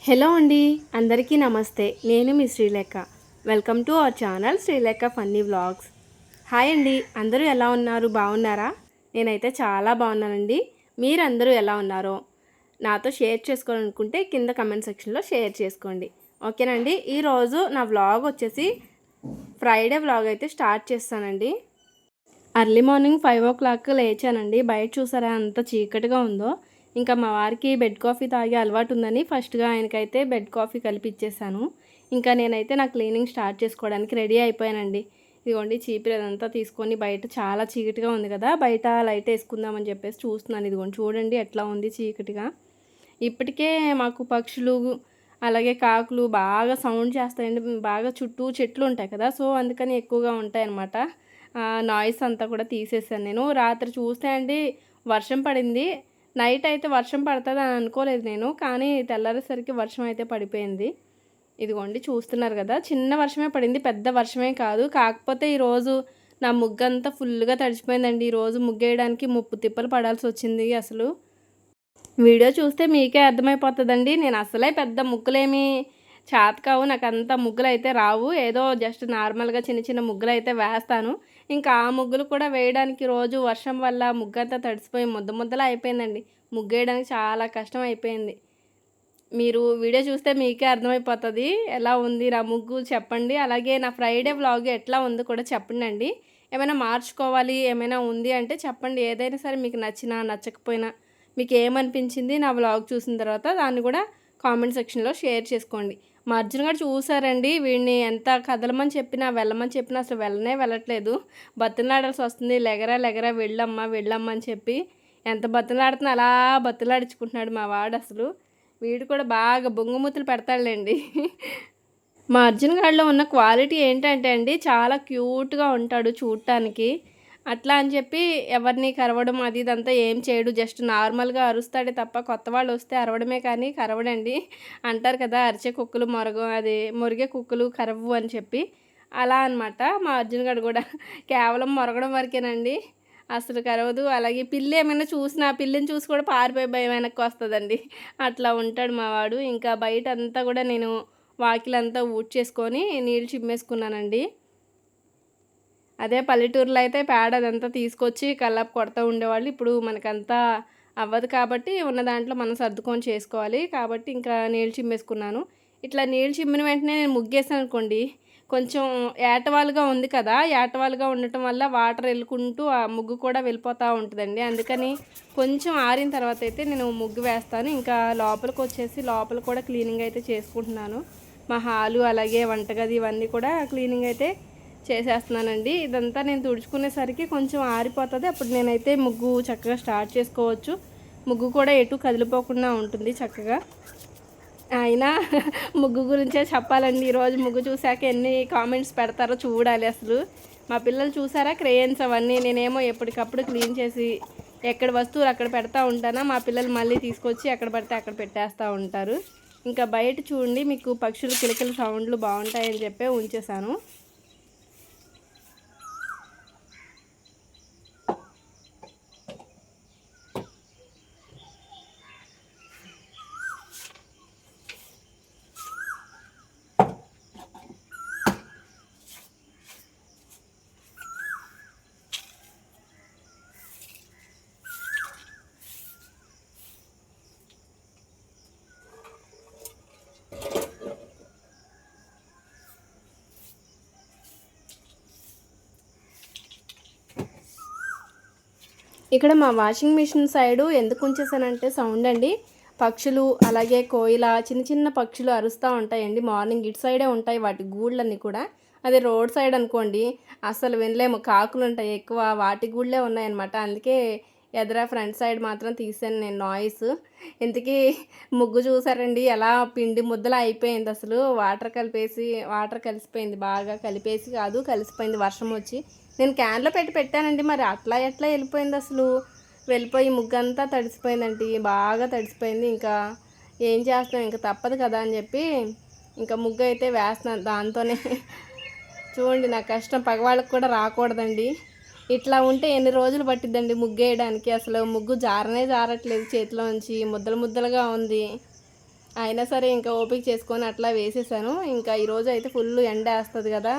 Hello అండి, అందరికీ నమస్తే. నేను మీ Srilekha. Welcome to our channel Srilekha funny vlogs. Hi అండి, అందరూ ఎలా ఉన్నారు? బాగున్నారా? నేనైతే చాలా బాగున్నానండి. మీరందరూ ఎలా ఉన్నారో నాతో షేర్ చేసుకోవాలనుకుంటే కింద కమెంట్ సెక్షన్లో షేర్ చేసుకోండి. ఓకేనండి. ఈరోజు నా వ్లాగ్ వచ్చేసి ఫ్రైడే వ్లాగ్ అయితే స్టార్ట్ చేస్తానండి. Early morning 5 o'clock లేచానండి. బయట చూసారా అంత చీకటిగా ఉందో. ఇంకా మా వారికి బెడ్ కాఫీ తాగే అలవాటు ఉందని ఫస్ట్గా ఆయనకైతే బెడ్ కాఫీ కలిపి ఇచ్చేసాను. ఇంకా నేనైతే నా క్లీనింగ్ స్టార్ట్ చేసుకోవడానికి రెడీ అయిపోయానండి. ఇదిగోండి చీపురు అదంతా తీసుకొని బయట చాలా చీకటిగా ఉంది కదా, బయట లైట్ వేసుకుందామని చెప్పేసి చూస్తున్నాను. ఇదిగోండి చూడండి ఎట్లా ఉంది చీకటిగా. ఇప్పటికే మాకు పక్షులు అలాగే కాకులు బాగా సౌండ్ చేస్తాయండి. బాగా చుట్టూ చెట్లు ఉంటాయి కదా, సో అందుకని ఎక్కువగా ఉంటాయి అన్నమాట. నాయిస్ అంతా కూడా తీసేసాను నేను. రాత్రి చూస్తే అండి వర్షం పడింది. నైట్ అయితే వర్షం పడుతుంది అని అనుకోలేదు నేను, కానీ తెల్లారేసరికి వర్షం అయితే పడిపోయింది. ఇదిగోండి చూస్తున్నారు కదా, చిన్న వర్షమే పడింది, పెద్ద వర్షమే కాదు. కాకపోతే ఈరోజు నా ముగ్గంతా ఫుల్గా తడిచిపోయిందండి. ఈరోజు ముగ్గేయడానికి 30 తిప్పలు పడాల్సి వచ్చింది. అసలు వీడియో చూస్తే మీకే అర్థమైపోతుందండి. నేను అసలే పెద్ద ముగ్గులేమి చేత కావు, నాకు అంత ముగ్గులు అయితే రావు. ఏదో జస్ట్ నార్మల్గా చిన్న చిన్న ముగ్గులు అయితే వేస్తాను. ఇంకా ఆ ముగ్గులు కూడా వేయడానికి రోజు వర్షం వల్ల ముగ్గంతా తడిసిపోయి ముద్ద ముద్దలా అయిపోయిందండి. ముగ్గేయడానికి చాలా కష్టం అయిపోయింది. మీరు వీడియో చూస్తే మీకే అర్థమైపోతుంది ఎలా ఉంది నా ముగ్గు. చెప్పండి. అలాగే నా ఫ్రైడే వ్లాగ్ ఎట్లా ఉందో కూడా చెప్పండి అండి. ఏమైనా మార్చుకోవాలి ఏమైనా ఉంది అంటే చెప్పండి. ఏదైనా సరే మీకు నచ్చినా నచ్చకపోయినా మీకు ఏమనిపించింది నా వ్లాగ్ చూసిన తర్వాత దాన్ని కూడా కామెంట్ సెక్షన్లో షేర్ చేసుకోండి. మా అర్జున్ గారు చూసారండి, వీడిని ఎంత కదలమని చెప్పినా వెళ్ళమని చెప్పినా అసలు వెళ్ళట్లేదు. బతిలాడాల్సి వస్తుంది. లెగరా లెగరా వెళ్ళమ్మా వెళ్ళమ్మా అని చెప్పి ఎంత బతిలాడుతున్నా అలా బతిలాడించుకుంటున్నాడు మా వాడు. అసలు వీడు కూడా బాగా బొంగుమూతులు పెడతాడులేండి. మా అర్జున్ గాడిలో ఉన్న క్వాలిటీ ఏంటంటే అండి, చాలా క్యూట్గా ఉంటాడు చూడటానికి. అట్లా అని చెప్పి ఎవరిని కరవడం అది ఇదంతా ఏం చేయడు. జస్ట్ నార్మల్గా అరుస్తాడే తప్ప కొత్త వాళ్ళు వస్తే అరవడమే కానీ కరవడండి. అంటారు కదా, అరిచే కుక్కలు మురిగే కుక్కలు కరవు అని చెప్పి. అలా అనమాట మా అర్జున్ గారు కూడా. కేవలం మొరగడం వరకేనండి, అసలు కరవదు. అలాగే పిల్లి ఏమైనా చూసినా పిల్లిని చూసి కూడా పారిపోయి భయం వెనక్కి వస్తుందండి. అట్లా ఉంటాడు మా వాడు. ఇంకా బయట అంతా కూడా నేను వాకిలంతా ఊడ్చేసుకొని నీళ్ళు చిమ్మేసుకున్నానండి. అదే పల్లెటూరులో అయితే పేడ అదంతా తీసుకొచ్చి కల్లాపు కొడతా ఉండేవాళ్ళు. ఇప్పుడు మనకంతా అవ్వదు కాబట్టి ఉన్న దాంట్లో మనం సర్దుకొని చేసుకోవాలి. కాబట్టి ఇంకా నీళ్ళు చిమ్మేసుకున్నాను. ఇట్లా నీళ్ళు చిమ్మిన వెంటనే నేను ముగ్గేసాను అనుకోండి, కొంచెం ఏటవాలుగా ఉంది కదా, ఏటవాలుగా ఉండటం వల్ల వాటర్ వెళ్ళుకుంటూ ఆ ముగ్గు కూడా వెళ్ళిపోతూ ఉంటుందండి. అందుకని కొంచెం ఆరిన తర్వాత అయితే నేను ముగ్గు వేస్తాను. ఇంకా లోపలికి వచ్చేసి లోపల కూడా క్లీనింగ్ అయితే చేసుకుంటున్నాను. మా హాలు అలాగే వంటగది ఇవన్నీ కూడా క్లీనింగ్ అయితే చేసేస్తున్నానండి. ఇదంతా నేను తుడుచుకునేసరికి కొంచెం ఆరిపోతుంది. అప్పుడు నేనైతే ముగ్గు చక్కగా స్టార్ట్ చేసుకోవచ్చు. ముగ్గు కూడా ఎటు కదిలిపోకుండా ఉంటుంది చక్కగా. అయినా ముగ్గు గురించే చెప్పాలండి. ఈరోజు ముగ్గు చూశాక ఎన్ని కామెంట్స్ పెడతారో చూడాలి. అసలు మా పిల్లలు చూసారా క్రేయన్స్ అవన్నీ నేనేమో ఎప్పటికప్పుడు క్లీన్ చేసి ఎక్కడ వస్తువులు అక్కడ పెడతా ఉంటానా, మా పిల్లలు మళ్ళీ తీసుకొచ్చి ఎక్కడ పడితే అక్కడ పెట్టేస్తూ ఉంటారు. ఇంకా బయట చూడండి, మీకు పక్షులు కిలకిల సౌండ్లు బాగుంటాయని చెప్పి ఉంచేసాను. ఇక్కడ మా వాషింగ్ మిషన్ సైడు ఎందుకు ఉంచేసానంటే సౌండ్ అండి, పక్షులు అలాగే కోయిల చిన్న చిన్న పక్షులు అరుస్తూ ఉంటాయండి. మార్నింగ్ ఇటు సైడే ఉంటాయి వాటి గూళ్ళన్నీ కూడా. అదే రోడ్ సైడ్ అనుకోండి అసలు వినలేము. కాకులు ఉంటాయి ఎక్కువ, వాటి గూళ్ళే ఉన్నాయన్నమాట. అందుకే ఎదురా ఫ్రంట్ సైడ్ మాత్రం తీసాను నేను నాయిస్. ఇంతకీ ముగ్గు చూసారండి ఎలా పిండి ముద్దలా అయిపోయింది. అసలు వాటర్ కలిసిపోయింది, బాగా కలిసిపోయింది వర్షం వచ్చి. నేను క్యాన్లో పెట్టానండి, మరి అట్లా ఎట్లా వెళ్ళిపోయింది అసలు. వెళ్ళిపోయి ముగ్గంతా తడిసిపోయిందండి, బాగా తడిసిపోయింది. ఇంకా ఏం చేస్తాం, ఇంకా తప్పదు కదా అని చెప్పి ఇంకా ముగ్గు అయితే వేస్తున్నాను దాంతోనే. చూడండి నా కష్టం పగవాళ్ళకి కూడా రాకూడదండి. ఇట్లా ఉంటే ఎన్ని రోజులు పట్టిద్దండి ముగ్గు వేయడానికి. అసలు ముగ్గు జారట్లేదు చేతిలో నుంచి, ముద్దలుగా ఉంది. అయినా సరే ఇంకా ఓపిక చేసుకొని అట్లా వేసేసాను. ఇంకా ఈరోజు అయితే ఫుల్ ఎండ వేస్తుంది కదా,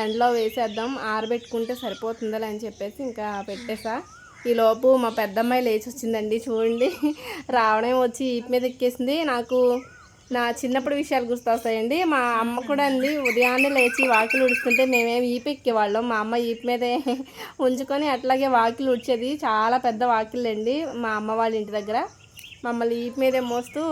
ఎండలో వేసేద్దాం, ఆరబెట్టుకుంటే సరిపోతుందని అని చెప్పేసి ఇంకా పెట్టేసా. ఈలోపు మా పెద్దమ్మాయి లేచి వచ్చిందండి. చూడండి, రావడం వచ్చి ఈపు మీద ఎక్కేసింది. నాకు నా చిన్నప్పుడు విషయాలు గుర్తొస్తాయండి. మా అమ్మ కూడా అండి, ఉదయాన్నే లేచి వాకిలు ఉడుస్తుంటే మేమేమి ఈపు ఎక్కేవాళ్ళం. మా అమ్మ ఈపు మీదే ఉంచుకొని అట్లాగే వాకిలు ఉడిచేది. చాలా పెద్ద వాకిళ్ళండి మా అమ్మ వాళ్ళ ఇంటి దగ్గర. మమ్మల్ని ఈపు మీదే మోస్తూ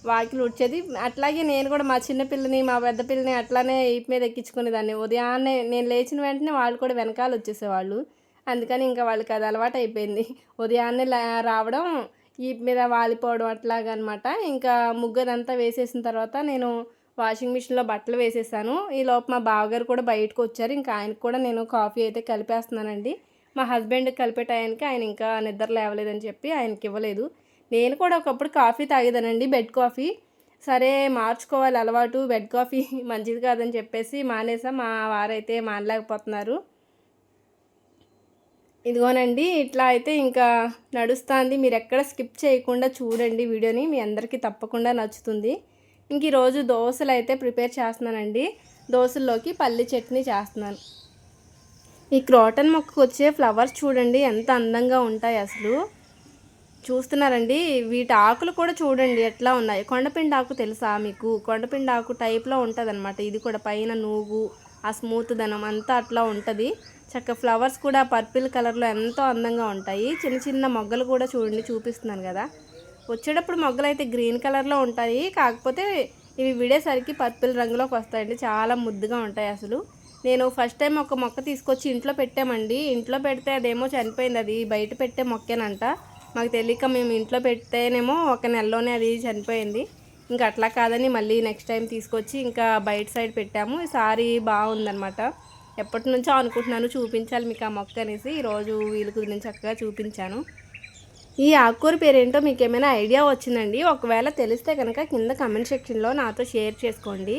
వాకిలు ఉడిచేది. అట్లాగే నేను కూడా మా చిన్న పిల్లని మా పెద్ద పిల్లని అట్లానే ఈపు మీద ఎక్కించుకునేదాన్ని. ఉదయాన్నే నేను లేచిన వెంటనే వాళ్ళు కూడా వెనకాల వచ్చేసేవాళ్ళు. అందుకని ఇంకా వాళ్ళకి అది అలవాటు అయిపోయింది. ఉదయాన్నే రావడం, ఈపు మీద వాలిపోవడం అట్లాగనమాట. ఇంకా ముగ్గదంతా వేసేసిన తర్వాత నేను వాషింగ్ మిషన్లో బట్టలు వేసేసాను. ఈలోపు మా బావగారు కూడా బయటకు వచ్చారు. ఇంకా ఆయనకు కూడా నేను కాఫీ అయితే కలిపేస్తున్నానండి. మా హస్బెండ్ కలిపే టయానికి ఆయన ఇంకా నిద్ర లేవలేదని చెప్పి ఆయనకి ఇవ్వలేదు. నేను కూడా ఒకప్పుడు కాఫీ తాగేదానండి, బెడ్ కాఫీ. సరే మార్చుకోవాలి అలవాటు, బెడ్ కాఫీ మంచిది కాదని చెప్పేసి మానేసా. మా వారైతే మానలేకపోతున్నారు. ఇదిగోనండి, ఇట్లా అయితే ఇంకా నడుస్తుంది. మీరు ఎక్కడ స్కిప్ చేయకుండా చూడండి వీడియోని, మీ అందరికీ తప్పకుండా నచ్చుతుంది. ఇంక ఈరోజు దోశలు అయితే ప్రిపేర్ చేస్తున్నానండి. దోశల్లోకి పల్లి చట్నీ చేస్తున్నాను. ఈ క్రోటన్ మొక్కకు వచ్చే ఫ్లవర్స్ చూడండి ఎంత అందంగా ఉంటాయి అసలు. చూస్తున్నారండి, వీటి ఆకులు కూడా చూడండి ఎట్లా ఉన్నాయి. కొండపిండి ఆకు తెలుసా మీకు? కొండపిండి ఆకు టైప్లో ఉంటుంది అనమాట. ఇది కూడా పైన నూగు, ఆ స్మూత్ దనం అంతా అట్లా ఉంటుంది. చక్కగా ఫ్లవర్స్ కూడా పర్పుల్ కలర్లో ఎంతో అందంగా ఉంటాయి. చిన్న చిన్న మొగ్గలు కూడా చూడండి, చూపిస్తున్నాను కదా. వచ్చేటప్పుడు మొగ్గలు అయితే గ్రీన్ కలర్లో ఉంటాయి, కాకపోతే ఇవి విడేసరికి పర్పుల్ రంగులోకి వస్తాయండి. చాలా ముద్దుగా ఉంటాయి అసలు. నేను ఫస్ట్ టైం ఒక మొక్క తీసుకొచ్చి ఇంట్లో పెట్టామండి. ఇంట్లో పెడితే అదేమో చనిపోయింది. అది బయట పెట్టే మొక్కేనంట. మాకు తెలియక మేము ఇంట్లో పెడితేనేమో ఒక నెలలోనే అది చనిపోయింది. ఇంకా అట్లా కాదని మళ్ళీ నెక్స్ట్ టైం తీసుకొచ్చి ఇంకా బయట సైడ్ పెట్టాము. ఈసారి బాగుందనమాట. ఎప్పటి నుంచో అనుకుంటున్నాను చూపించాలి మీకు ఆ మొక్క అనేసి. ఈరోజు వీలు కుదిరిన చక్కగా చూపించాను. ఈ ఆకుకూర పేరేంటో మీకు ఏమైనా ఐడియా వచ్చిందండి? ఒకవేళ తెలిస్తే కనుక కింద కమెంట్ సెక్షన్లో నాతో షేర్ చేసుకోండి.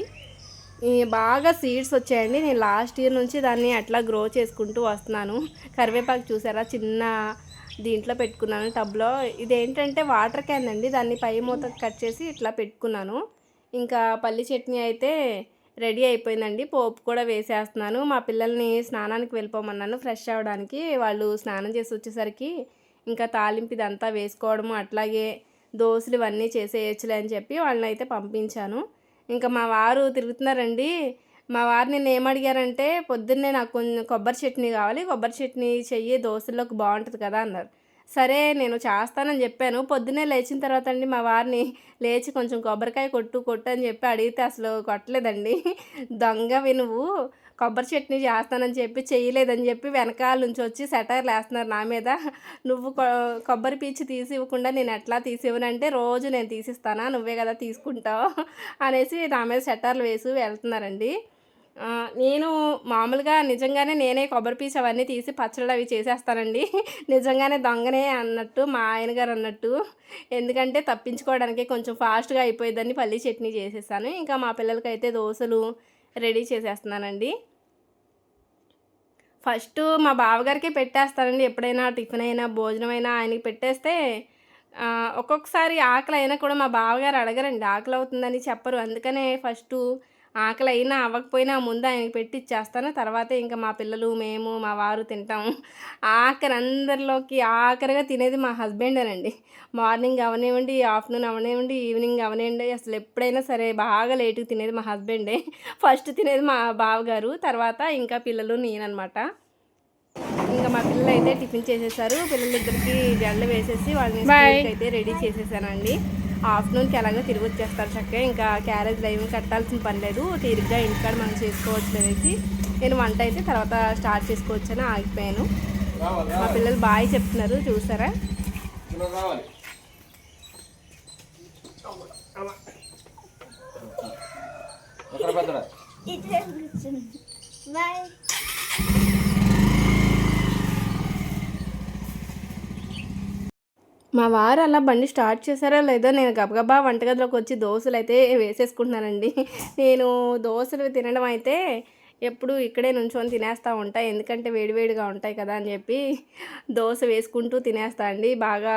బాగా సీడ్స్ వచ్చాయండి. నేను లాస్ట్ ఇయర్ నుంచి దాన్ని అట్లా గ్రో చేసుకుంటూ వస్తున్నాను. కరివేపాకు చూసారా, చిన్న దీంట్లో పెట్టుకున్నాను టబ్లో. ఇదేంటంటే వాటర్ క్యాన్ అండి, దాన్ని పై మూత కట్ చేసి ఇట్లా పెట్టుకున్నాను. ఇంకా పల్లి చట్నీ అయితే రెడీ అయిపోయిందండి. పోపు కూడా వేసేస్తున్నాను. మా పిల్లల్ని స్నానానికి వెళ్ళిపోమన్నాను ఫ్రెష్ అవ్వడానికి. వాళ్ళు స్నానం చేసి వచ్చేసరికి ఇంకా తాలింపు ఇదంతా వేసుకోవడము, అట్లాగే దోశలు ఇవన్నీ చేసేయచ్చులే అని చెప్పి వాళ్ళని అయితే పంపించాను. ఇంకా మా వారు తిరుగుతున్నారండి. మా వారు నిన్న ఏమడిగారంటే, పొద్దున్నే నాకు కొంచెం కొబ్బరి చట్నీ కావాలి, కొబ్బరి చట్నీ చెయ్యి దోశల్లోకి బాగుంటుంది కదా అన్నారు. సరే నేను చేస్తానని చెప్పాను. పొద్దున్నే లేచిన తర్వాత అండి మా వారిని లేచి కొంచెం కొబ్బరికాయ కొట్టు కొట్టు అని చెప్పి అడిగితే అసలు కొట్టలేదండి. దొంగవి నువ్వు, కొబ్బరి చట్నీ చేస్తానని చెప్పి చేయలేదని చెప్పి వెనకాల నుంచి వచ్చి సెటైర్లు వేస్తున్నారు నా మీద. నువ్వు కొబ్బరి పీచు తీసి ఇవ్వకుండా నేను ఎట్లా తీసివ్వనంటే, రోజు నేను తీసిస్తానా, నువ్వే కదా తీసుకుంటావు అనేసి నా మీద సెటైర్లు వేసి వెళ్తున్నారండి. నేను మామూలుగా నిజంగానే నేనే కొబ్బరి పీచు అవన్నీ తీసి పచ్చళ్ళు అవి చేసేస్తానండి. నిజంగానే దొంగనే అన్నట్టు మా ఆయన గారు అన్నట్టు. ఎందుకంటే తప్పించుకోవడానికి కొంచెం ఫాస్ట్గా అయిపోయేదని పల్లీ చట్నీ చేసేసాను. ఇంకా మా పిల్లలకైతే దోశలు రెడీ చేసేస్తున్నానండి. ఫస్ట్ మా బావగారికే పెట్టేస్తానండి. ఎప్పుడైనా టిఫిన్ అయినా భోజనం అయినా ఆయనకి పెట్టేస్తే ఒక్కొక్కసారి ఆకలి అయినా కూడా మా బావగారు అడగరండి, ఆకలి అవుతుందని చెప్పరు. అందుకనే ఫస్టు ఆకలి అయినా అవ్వకపోయినా ముందు ఆయనకి పెట్టిచ్చేస్తాను. తర్వాతే ఇంకా మా పిల్లలు, మేము, మా వారు తింటాము. అందరిలోకి ఆఖరిగా తినేది మా హస్బెండేనండి. మార్నింగ్ అవనివ్వండి, ఆఫ్టర్నూన్ అవనివ్వండి, ఈవినింగ్ అవనివ్వండి, అసలు ఎప్పుడైనా సరే బాగా లేటుగా తినేది మా హస్బెండే. ఫస్ట్ తినేది మా బావగారు, తర్వాత ఇంకా పిల్లలు, నేననమాట. ఇంకా మా పిల్లలు అయితే టిఫిన్ చేసేసారు. పిల్లలిద్దరికి జడలు వేసేసి వాళ్ళని స్కూల్కి అయితే రెడీ చేసేసానండి. ఆఫ్టర్నూన్కి ఎలాగో తిరిగి వచ్చేస్తారు చక్కగా. ఇంకా క్యారేజ్లో ఏమి కట్టాల్సిన పని లేదు, తీరిగ్గా ఇంటికాడ మనం చేసుకోవచ్చు అనేసి నేను వంట అయితే తర్వాత స్టార్ట్ చేసుకోవచ్చని ఆగిపోయాను. మా పిల్లలు బాయ్ చెప్తున్నారు చూసారా. మా వారు అలా బండి స్టార్ట్ చేశారో లేదో నేను గబగబా వంటగదిలోకి వచ్చి దోశలు అయితే వేసేసుకుంటున్నానండి. నేను దోశలు తినడం అయితే ఎప్పుడు ఇక్కడే నుంచొని తినేస్తూ ఉంటాయి, ఎందుకంటే వేడివేడిగా ఉంటాయి కదా అని చెప్పి దోశ వేసుకుంటూ తినేస్తా అండి. బాగా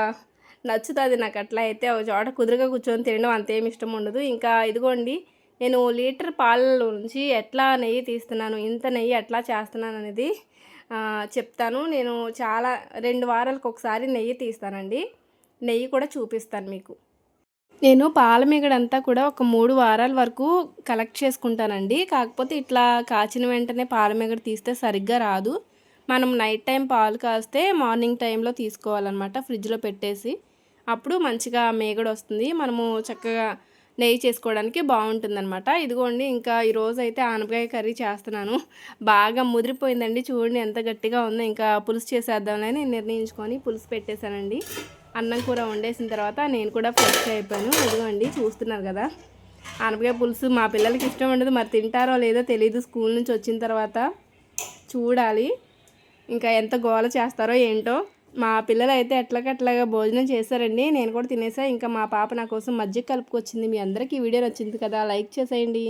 నచ్చుతుంది నాకు. అట్లా అయితే ఒక చోట కుదురుగా కూర్చొని తినడం అంతేమి ఇష్టం ఉండదు. ఇంకా ఇదిగోండి నేను లీటర్ పాలలో నుంచి ఎట్లా నెయ్యి తీస్తున్నాను, ఇంత నెయ్యి ఎట్లా చేస్తున్నాను అనేది చెప్తాను. నేను చాలా 2 వారాలకు ఒకసారి నెయ్యి తీస్తానండి. నెయ్యి కూడా చూపిస్తాను మీకు. నేను పాల మీగడంతా కూడా ఒక 3 వారాల వరకు కలెక్ట్ చేసుకుంటానండి. కాకపోతే ఇట్లా కాచిన వెంటనే పాల మీగడ తీస్తే సరిగ్గా రాదు. మనం నైట్ టైం పాలు కాస్తే మార్నింగ్ టైంలో తీసుకోవాలన్నమాట, ఫ్రిడ్జ్లో పెట్టేసి. అప్పుడు మంచిగా మీగడ వస్తుంది. మనము చక్కగా నెయ్యి చేసుకోవడానికి బాగుంటుందన్నమాట. ఇదిగోండి ఇంకా ఈరోజైతే ఆనపకాయ కర్రీ చేస్తున్నాను. బాగా ముదిరిపోయిందండి, చూడండి ఎంత గట్టిగా ఉందో. ఇంకా పులుసు చేసేద్దామని నిర్ణయించుకొని పులుసు పెట్టేశానండి. అన్నం కూర వండేసిన తర్వాత నేను కూడా ఫ్రెష్ అయిపోయాను. ఇదిగోండి చూస్తున్నారు కదా, ఆనపకాయ పులుసు మా పిల్లలకి ఇష్టం ఉండదు, మరి తింటారో లేదో తెలీదు. స్కూల్ నుంచి వచ్చిన తర్వాత చూడాలి ఇంకా ఎంత గోల చేస్తారో ఏంటో. మా పిల్లలు అయితే ఎట్లాగట్లాగా భోజనం చేశారండి, నేను కూడా తినేసా. ఇంకా మా పాప నా కోసం మజ్జిగ కలుపుకొచ్చింది. మీ అందరికీ ఈ వీడియో నచ్చింది కదా, లైక్ చేసేయండి.